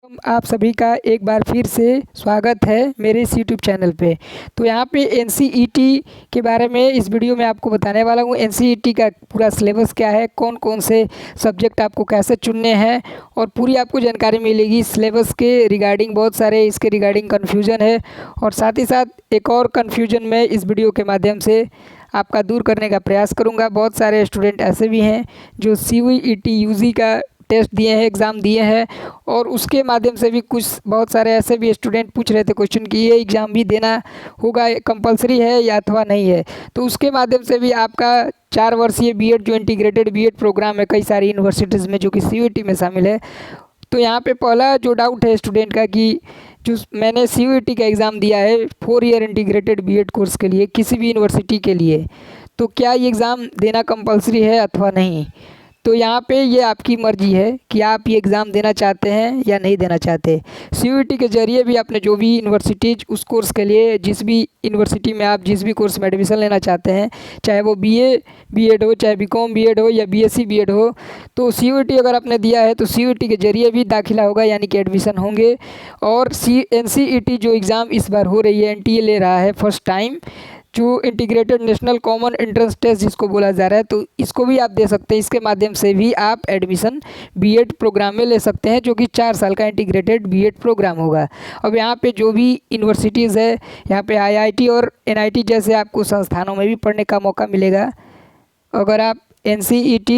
आप सभी का एक बार फिर से स्वागत है मेरे इस यूट्यूब चैनल पे। तो यहाँ पे एनसीईटी के बारे में इस वीडियो में आपको बताने वाला हूँ। एनसीईटी का पूरा सिलेबस क्या है, कौन कौन से सब्जेक्ट आपको कैसे चुनने हैं और पूरी आपको जानकारी मिलेगी सिलेबस के रिगार्डिंग। बहुत सारे इसके रिगार्डिंग कन्फ्यूज़न है और साथ ही साथ एक और कन्फ्यूजन मैं इस वीडियो के माध्यम से आपका दूर करने का प्रयास करूँगा। बहुत सारे स्टूडेंट ऐसे भी हैं जो CUET यूजी का टेस्ट दिए हैं, एग्ज़ाम दिए हैं और उसके माध्यम से भी बहुत सारे ऐसे भी स्टूडेंट पूछ रहे थे क्वेश्चन कि ये एग्ज़ाम भी देना होगा, कंपलसरी है या अथवा नहीं है। तो उसके माध्यम से भी आपका 4 वर्षीय बीएड जो इंटीग्रेटेड बीएड प्रोग्राम है कई सारी यूनिवर्सिटीज़ में जो कि CUET में शामिल है। तो यहाँ पे पहला जो डाउट है स्टूडेंट का कि जो मैंने CUET का एग्ज़ाम दिया है 4 ईयर इंटीग्रेटेड बीएड कोर्स के लिए किसी भी यूनिवर्सिटी के लिए, तो क्या ये एग्ज़ाम देना कंपलसरी है अथवा नहीं। तो यहाँ पे ये आपकी मर्ज़ी है कि आप ये एग्ज़ाम देना चाहते हैं या नहीं देना चाहते। CUET के ज़रिए भी आपने जो भी यूनिवर्सिटीज़ उस कोर्स के लिए जिस भी यूनिवर्सिटी में आप जिस भी कोर्स में एडमिशन लेना चाहते हैं, चाहे वो BA बीएड हो, चाहे BCom बीएड हो या BSc बीएड हो, तो CUET अगर आपने दिया है तो CUET के ज़रिए भी दाखिला होगा, यानी कि एडमिशन होंगे। और NCET जो एग्ज़ाम इस बार हो रही है, NTA ले रहा है फर्स्ट टाइम, जो integrated national common entrance test जिसको बोला जा रहा है, तो इसको भी आप दे सकते हैं। इसके माध्यम से भी आप एडमिशन बीएड प्रोग्राम में ले सकते हैं, जो कि 4 साल का इंटीग्रेटेड बीएड प्रोग्राम होगा। अब यहाँ पे जो भी यूनिवर्सिटीज़ है, यहाँ पे IIT और NIT जैसे आपको संस्थानों में भी पढ़ने का मौका मिलेगा। अगर आप NCET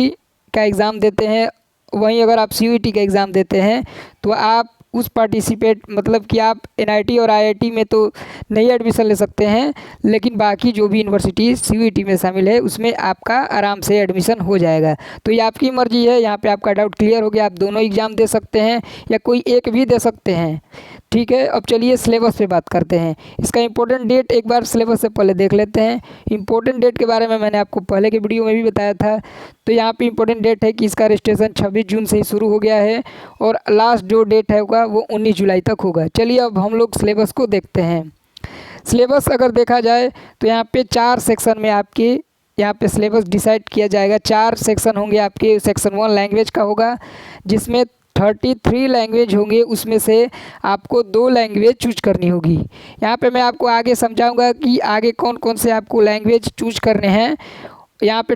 का एग्ज़ाम देते हैं, वहीं अगर आप CUET का एग्ज़ाम देते हैं तो आप उस पार्टिसिपेट मतलब कि आप NIT और IIT में तो नहीं एडमिशन ले सकते हैं, लेकिन बाकी जो भी यूनिवर्सिटी CUET में शामिल है उसमें आपका आराम से एडमिशन हो जाएगा। तो ये आपकी मर्ज़ी है। यहाँ पे आपका डाउट क्लियर हो गया, आप दोनों एग्ज़ाम दे सकते हैं या कोई एक भी दे सकते हैं। ठीक है, अब चलिए सिलेबस पे बात करते हैं। इसका इम्पोर्टेंट डेट एक बार सिलेबस से पहले देख लेते हैं। इम्पोर्टेंट डेट के बारे में मैंने आपको पहले के वीडियो में भी बताया था। तो यहाँ पे इम्पोर्टेंट डेट है कि इसका रजिस्ट्रेशन 26 जून से ही शुरू हो गया है और लास्ट जो डेट है होगा वो 19 जुलाई तक होगा। चलिए अब हम लोग सिलेबस को देखते हैं। सिलेबस अगर देखा जाए तो यहाँ पे 4 सेक्शन में आपके यहाँ पे सिलेबस डिसाइड किया जाएगा। 4 सेक्शन होंगे आपके। सेक्शन 1 लैंग्वेज का होगा, जिसमें 33 लैंग्वेज होंगे, उसमें से आपको 2 लैंग्वेज चूज करनी होगी। यहाँ पे मैं आपको आगे समझाऊंगा कि आगे कौन कौन से आपको लैंग्वेज चूज करने हैं। यहाँ पे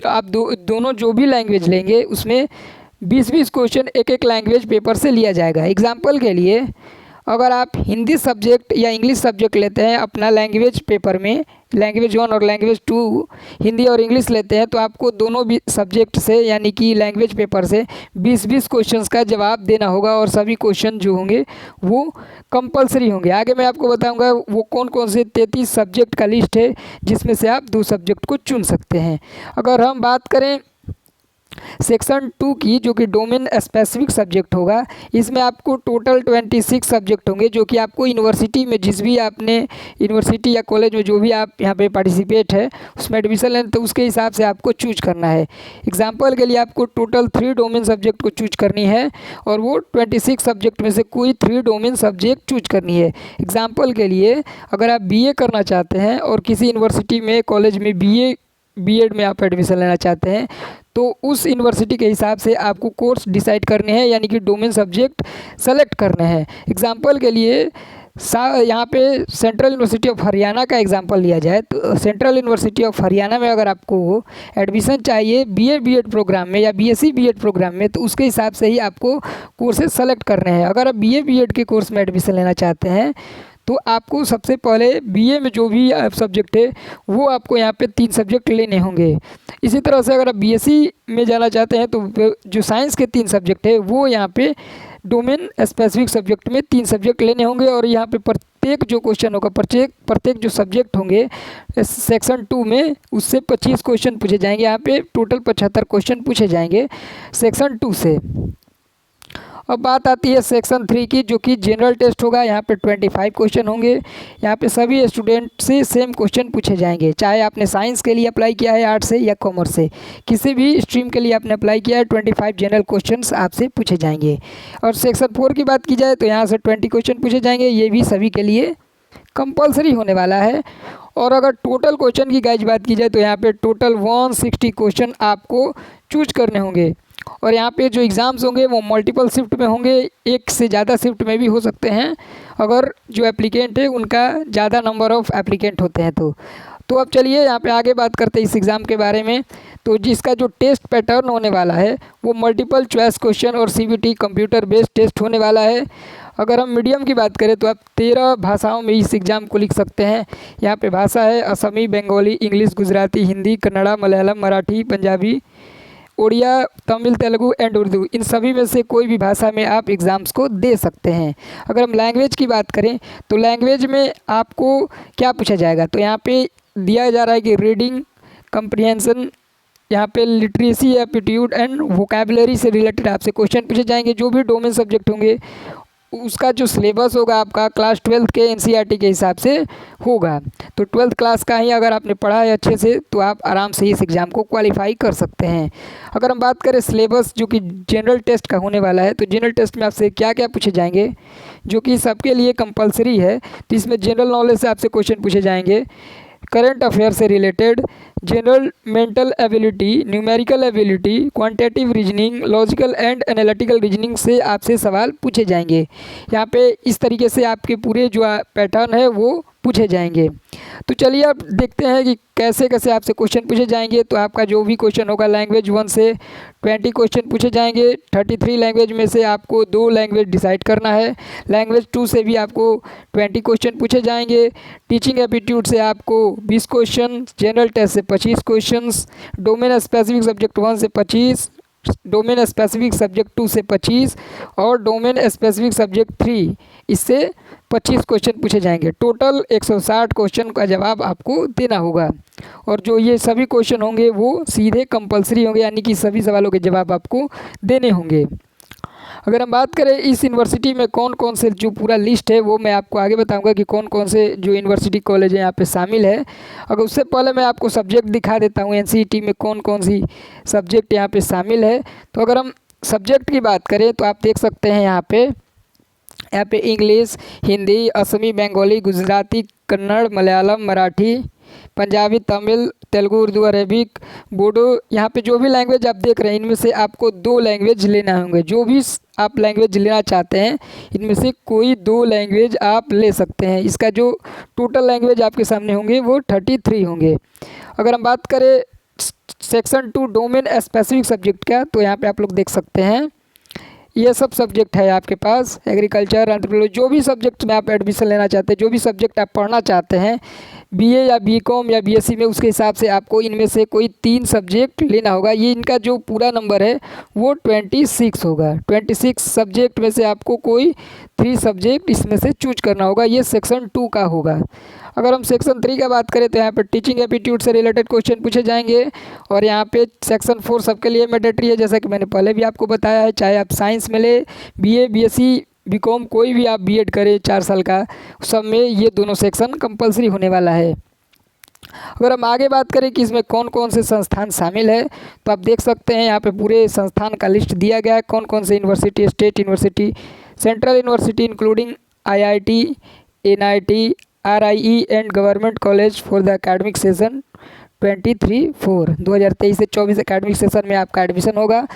आप दोनों जो भी लैंग्वेज लेंगे उसमें 20-20 क्वेश्चन एक लैंग्वेज पेपर से लिया जाएगा। एग्जाम्पल के लिए अगर आप हिंदी सब्जेक्ट या इंग्लिश सब्जेक्ट लेते हैं अपना लैंग्वेज पेपर में, लैंग्वेज 1 और लैंग्वेज 2 हिंदी और इंग्लिश लेते हैं, तो आपको दोनों भी सब्जेक्ट से यानी कि लैंग्वेज पेपर से 20-20 क्वेश्चंस का जवाब देना होगा और सभी क्वेश्चन जो होंगे वो कंपलसरी होंगे। आगे मैं आपको बताऊंगा वो कौन कौन से 33 सब्जेक्ट का लिस्ट है जिसमें से आप 2 सब्जेक्ट को चुन सकते हैं। अगर हम बात करें सेक्शन 2 की, जो कि डोमेन स्पेसिफिक सब्जेक्ट होगा, इसमें आपको टोटल 26 सब्जेक्ट होंगे, जो कि आपको यूनिवर्सिटी में जिस भी आपने यूनिवर्सिटी या कॉलेज में जो भी आप यहाँ पे पार्टिसिपेट है उसमें एडमिशन लें तो उसके हिसाब से आपको चूज करना है। एग्जाम्पल के लिए आपको टोटल 3 डोमेन सब्जेक्ट को चूज करनी है और वो 26 सब्जेक्ट में से कोई 3 डोमेन सब्जेक्ट चूज करनी है। एग्जाम्पल के लिए अगर आप BA करना चाहते हैं और किसी यूनिवर्सिटी में कॉलेज में BEd में आप एडमिशन लेना चाहते हैं, तो उस यूनिवर्सिटी के हिसाब से आपको कोर्स डिसाइड करने हैं, यानी कि डोमेन सब्जेक्ट सेलेक्ट करने हैं। एग्जाम्पल के लिए यहाँ पे सेंट्रल यूनिवर्सिटी ऑफ हरियाणा का एग्जांपल लिया जाए तो सेंट्रल यूनिवर्सिटी ऑफ हरियाणा में अगर आपको एडमिशन चाहिए BA बीएड प्रोग्राम में या BSc बीएड प्रोग्राम में, तो उसके हिसाब से ही आपको कोर्सेज सेलेक्ट करने हैं। अगर आप BA बीएड के कोर्स में एडमिशन लेना चाहते हैं तो आपको सबसे पहले BA में जो भी सब्जेक्ट है वो आपको यहाँ पे 3 सब्जेक्ट लेने होंगे। इसी तरह से अगर आप BSc में जाना चाहते हैं तो जो साइंस के 3 सब्जेक्ट है वो यहाँ पे डोमेन स्पेसिफिक सब्जेक्ट में 3 सब्जेक्ट लेने होंगे और यहाँ पे प्रत्येक जो क्वेश्चन होगा, प्रत्येक जो सब्जेक्ट होंगे सेक्शन 2 में उससे 25 क्वेश्चन पूछे जाएंगे। यहाँ पे टोटल 75 क्वेश्चन पूछे जाएंगे सेक्शन 2 से। अब बात आती है सेक्शन 3 की, जो कि जनरल टेस्ट होगा। यहाँ पे 25 क्वेश्चन होंगे। यहाँ पे सभी स्टूडेंट से सेम क्वेश्चन पूछे जाएंगे, चाहे आपने साइंस के लिए अप्लाई किया है, आर्ट्स से या कॉमर्स से, किसी भी स्ट्रीम के लिए आपने अप्लाई किया है, 25 जनरल क्वेश्चंस आपसे पूछे जाएंगे। और सेक्शन 4 की बात की जाए तो यहाँ से 20 क्वेश्चन पूछे जाएंगे, ये भी सभी के लिए कंपलसरी होने वाला है। और अगर टोटल क्वेश्चन की गाइज बात की जाए तो यहाँ पे टोटल 160 क्वेश्चन आपको चूज करने होंगे और यहाँ पे जो एग्ज़ाम्स होंगे वो मल्टीपल शिफ्ट में होंगे, एक से ज़्यादा शिफ्ट में भी हो सकते हैं अगर जो एप्लीकेंट है उनका ज़्यादा नंबर ऑफ़ एप्लीकेंट होते हैं तो अब चलिए यहाँ पे आगे बात करते हैं इस एग्ज़ाम के बारे में। तो जिसका जो टेस्ट पैटर्न होने वाला है वो मल्टीपल चॉइस क्वेश्चन और सीबीटी कंप्यूटर बेस्ड टेस्ट होने वाला है। अगर हम मीडियम की बात करें तो आप 13 भाषाओं में इस एग्ज़ाम को लिख सकते हैं। यहाँ पे भाषा है असमी, बंगाली, इंग्लिश, गुजराती, हिंदी, कन्नड़ा, मलयालम, मराठी, पंजाबी, उड़िया, तमिल, तेलुगु एंड उर्दू। इन सभी में से कोई भी भाषा में आप एग्ज़ाम्स को दे सकते हैं। अगर हम लैंग्वेज की बात करें तो लैंग्वेज में आपको क्या पूछा जाएगा, तो यहाँ पे दिया जा रहा है कि रीडिंग कम्प्रिहेंशन, यहाँ पे लिटरेसी, एप्टीट्यूड एंड वोकैबुलरी से रिलेटेड आपसे क्वेश्चन पूछे जाएंगे। जो भी डोमेन सब्जेक्ट होंगे उसका जो सिलेबस होगा आपका क्लास 12th के एनसीईआरटी के हिसाब से होगा। तो 12th क्लास का ही अगर आपने पढ़ा है अच्छे से तो आप आराम से इस एग्ज़ाम को क्वालिफाई कर सकते हैं। अगर हम बात करें सिलेबस जो कि जनरल टेस्ट का होने वाला है, तो जनरल टेस्ट में आपसे क्या क्या पूछे जाएंगे जो कि सबके लिए कंपलसरी है। तो इसमें जनरल नॉलेज से आपसे क्वेश्चन पूछे जाएंगे, करंट अफेयर से related, general mental ability, numerical ability, quantitative reasoning, logical and analytical reasoning से आपसे सवाल पूछे जाएंगे। यहाँ पे इस तरीके से आपके पूरे जो पैटर्न है वो पूछे जाएंगे। तो चलिए अब देखते हैं कि कैसे कैसे आपसे क्वेश्चन पूछे जाएंगे। तो आपका जो भी क्वेश्चन होगा लैंग्वेज 1 से 20 क्वेश्चन पूछे जाएंगे। 33 लैंग्वेज में से आपको 2 लैंग्वेज डिसाइड करना है। लैंग्वेज 2 से भी आपको 20 क्वेश्चन पूछे जाएंगे। टीचिंग एप्टीट्यूड से आपको 20 क्वेश्चन, जनरल टेस्ट से 25 क्वेश्चन, डोमेन स्पेसिफिक सब्जेक्ट 1 से 25, डोमेन स्पेसिफिक सब्जेक्ट 2 से 25 और डोमेन स्पेसिफिक सब्जेक्ट 3 इससे 25 क्वेश्चन पूछे जाएंगे। टोटल 160 क्वेश्चन का जवाब आपको देना होगा और जो ये सभी क्वेश्चन होंगे वो सीधे कंपलसरी होंगे, यानी कि सभी सवालों के जवाब आपको देने होंगे। अगर हम बात करें इस यूनिवर्सिटी में कौन कौन से जो पूरा लिस्ट है वो मैं आपको आगे बताऊंगा कि कौन कौन से जो यूनिवर्सिटी कॉलेज है यहाँ पे शामिल है। अगर उससे पहले मैं आपको सब्जेक्ट दिखा देता हूँ एनसीईटी में कौन कौन सी सब्जेक्ट यहाँ पे शामिल है। तो अगर हम सब्जेक्ट की बात करें तो आप देख सकते हैं यहाँ पे इंग्लिश, हिंदी, असमी, बंगाली, गुजराती, कन्नड़, मलयालम, मराठी, पंजाबी, तमिल, तेलुगु, उर्दू, अरेबिक, बोडो। यहाँ पे जो भी लैंग्वेज आप देख रहे हैं इनमें से आपको 2 लैंग्वेज लेना होंगे। जो भी आप लैंग्वेज लेना चाहते हैं इनमें से कोई 2 लैंग्वेज आप ले सकते हैं। इसका जो टोटल लैंग्वेज आपके सामने होंगे वो 33 होंगे। अगर हम बात करें सेक्शन 2 डोमेन स्पेसिफिक सब्जेक्ट का, तो यहाँ पे आप लोग देख सकते हैं ये सब सब्जेक्ट है आपके पास, एग्रीकल्चर, एंथ्रोपोलॉजी, जो भी सब्जेक्ट में आप एडमिशन लेना चाहते हैं, जो भी सब्जेक्ट आप पढ़ना चाहते हैं बीए या बीकॉम या बीएससी में, उसके हिसाब से आपको इनमें से कोई 3 सब्जेक्ट लेना होगा। ये इनका जो पूरा नंबर है वो 26 होगा। 26 सब्जेक्ट में से आपको कोई 3 सब्जेक्ट इसमें से चूज करना होगा। ये सेक्शन 2 का होगा। अगर हम सेक्शन 3 का बात करें तो यहाँ पर टीचिंग एप्टीट्यूड से रिलेटेड क्वेश्चन पूछे जाएंगे और यहाँ पे सेक्शन 4 सबके लिए मैंडेटरी है, जैसा कि मैंने पहले भी आपको बताया है। चाहे आप साइंस में ले, बीए, बीएससी, बीकॉम, कोई भी आप बीएड करें 4 साल का, सब में ये दोनों सेक्शन कंपलसरी होने वाला है। अगर हम आगे बात करें कि इसमें कौन कौन से संस्थान शामिल है, तो आप देख सकते हैं यहाँ पे पूरे संस्थान का लिस्ट दिया गया है। कौन कौन से university, state university, central university including IIT, NIT, RIE and government college for the academic session 23-4 2023 से 24 एकेडमिक सेशन में आपका एडमिशन होगा।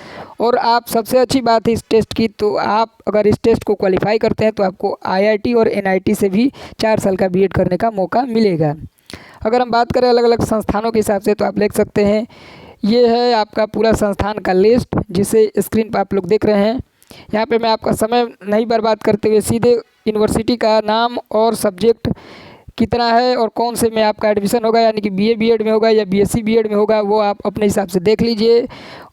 और आप सबसे अच्छी बात है इस टेस्ट की, तो आप अगर इस टेस्ट को क्वालिफाई करते हैं तो आपको आईआईटी और एनआईटी से भी 4 साल का बीएड करने का मौका मिलेगा। अगर हम बात करें अलग अलग संस्थानों के हिसाब से, तो आप देख सकते हैं ये है आपका पूरा संस्थान का लिस्ट जिसे स्क्रीन पर आप लोग देख रहे हैं। यहाँ पे मैं आपका समय नहीं बर्बाद करते हुए सीधे यूनिवर्सिटी का नाम और सब्जेक्ट कितना है और कौन से में आपका एडमिशन होगा, यानी कि बीए बीएड में होगा या बीएससी बीएड में होगा, वो आप अपने हिसाब से देख लीजिए।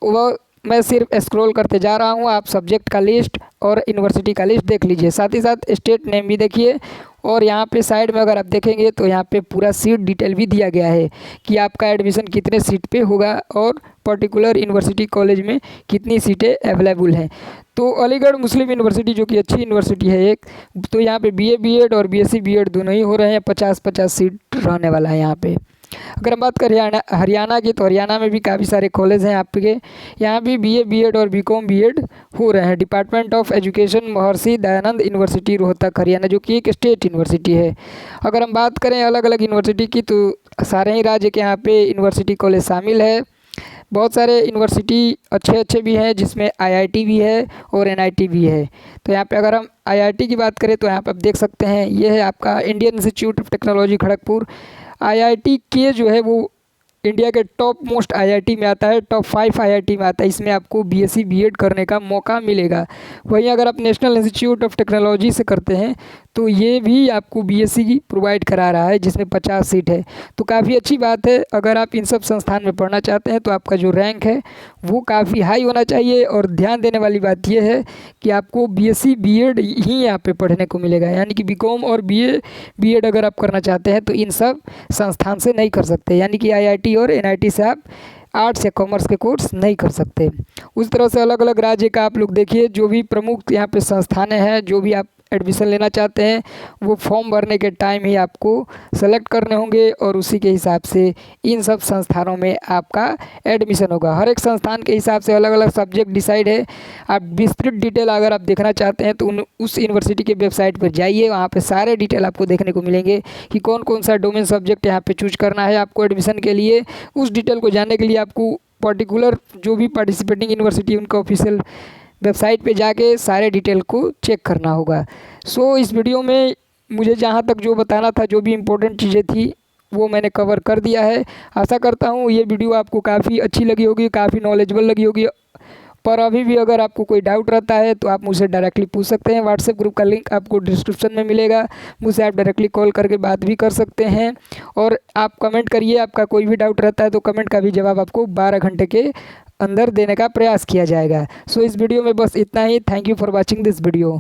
वो मैं सिर्फ स्क्रॉल करते जा रहा हूँ, आप सब्जेक्ट का लिस्ट और यूनिवर्सिटी का लिस्ट देख लीजिए। साथ ही साथ स्टेट नेम भी देखिए और यहाँ पे साइड में अगर आप देखेंगे तो यहाँ पे पूरा सीट डिटेल भी दिया गया है कि आपका एडमिशन कितने सीट पे होगा और पर्टिकुलर यूनिवर्सिटी कॉलेज में कितनी सीटें अवेलेबल हैं। तो अलीगढ़ मुस्लिम यूनिवर्सिटी जो कि अच्छी यूनिवर्सिटी है एक, तो यहाँ पे बीए बीएड और बीएससी बीएड दोनों ही हो रहे हैं। 50-50 सीट रहने वाला है यहाँ पे। अगर हम बात करें हरियाणा की, तो हरियाणा में भी काफ़ी सारे कॉलेज हैं आपके। यहाँ भी बीए बीएड और बीकॉम बीएड हो रहे हैं। Department of education Maharshi Dayanand university Rohtak Haryana, जो कि एक स्टेट यूनिवर्सिटी है। अगर हम बात करें अलग अलग यूनिवर्सिटी की, तो सारे ही राज्य के यहाँ पे यूनिवर्सिटी कॉलेज शामिल है। बहुत सारे यूनिवर्सिटी अच्छे अच्छे भी हैं, जिसमें आईआईटी भी है और एनआईटी भी है। तो यहाँ पे अगर हम आईआईटी की बात करें तो यहाँ पे आप देख सकते हैं, ये है आपका Indian institute of technology Kharagpur. IIT के जो है वो इंडिया के टॉप मोस्ट आईआईटी में आता है, टॉप 5 आईआईटी में आता है। इसमें आपको बीएससी बीएड करने का मौका मिलेगा। वहीं अगर आप नेशनल इंस्टीट्यूट ऑफ टेक्नोलॉजी से करते हैं तो ये भी आपको बीएससी की प्रोवाइड करा रहा है, जिसमें 50 सीट है। तो काफ़ी अच्छी बात है। अगर आप इन सब संस्थान में पढ़ना चाहते हैं तो आपका जो रैंक है वो काफ़ी हाई होना चाहिए। और ध्यान देने वाली बात यह है कि आपको बीएससी बीएड ही यहाँ पे पढ़ने को मिलेगा, यानी कि बीकॉम और बीए बीएड अगर आप करना चाहते हैं तो इन सब संस्थान से नहीं कर सकते, यानी कि आईआईटी और एनआईटी से आप आर्ट्स या कॉमर्स के कोर्स नहीं कर सकते। उस तरह से अलग अलग राज्य का आप लोग देखिए, जो भी प्रमुख यहाँ पे संस्थानें हैं, जो भी आप एडमिशन लेना चाहते हैं वो फॉर्म भरने के टाइम ही आपको सेलेक्ट करने होंगे और उसी के हिसाब से इन सब संस्थानों में आपका एडमिशन होगा। हर एक संस्थान के हिसाब से अलग अलग सब्जेक्ट डिसाइड है। आप विस्तृत डिटेल अगर आप देखना चाहते हैं तो उस यूनिवर्सिटी के वेबसाइट पर जाइए, वहाँ पे सारे डिटेल आपको देखने को मिलेंगे कि कौन कौन सा डोमेन सब्जेक्ट यहाँ पे चूज करना है आपको एडमिशन के लिए। उस डिटेल को जानने के लिए आपको पर्टिकुलर जो भी पार्टिसिपेटिंग यूनिवर्सिटी उनका ऑफिशियल वेबसाइट पे जाके सारे डिटेल को चेक करना होगा। सो इस वीडियो में मुझे जहाँ तक जो बताना था, जो भी इम्पोर्टेंट चीज़ें थी वो मैंने कवर कर दिया है। आशा करता हूँ ये वीडियो आपको काफ़ी अच्छी लगी होगी, काफ़ी नॉलेजेबल लगी होगी। पर अभी भी अगर आपको कोई डाउट रहता है तो आप मुझसे डायरेक्टली पूछ सकते हैं। व्हाट्सएप ग्रुप का लिंक आपको डिस्क्रिप्शन में मिलेगा, मुझसे आप डायरेक्टली कॉल करके बात भी कर सकते हैं। और आप कमेंट करिए, आपका कोई भी डाउट रहता है तो कमेंट का भी जवाब आपको 12 घंटे के अंदर देने का प्रयास किया जाएगा। सो इस वीडियो में बस इतना ही। Thank you for watching this video.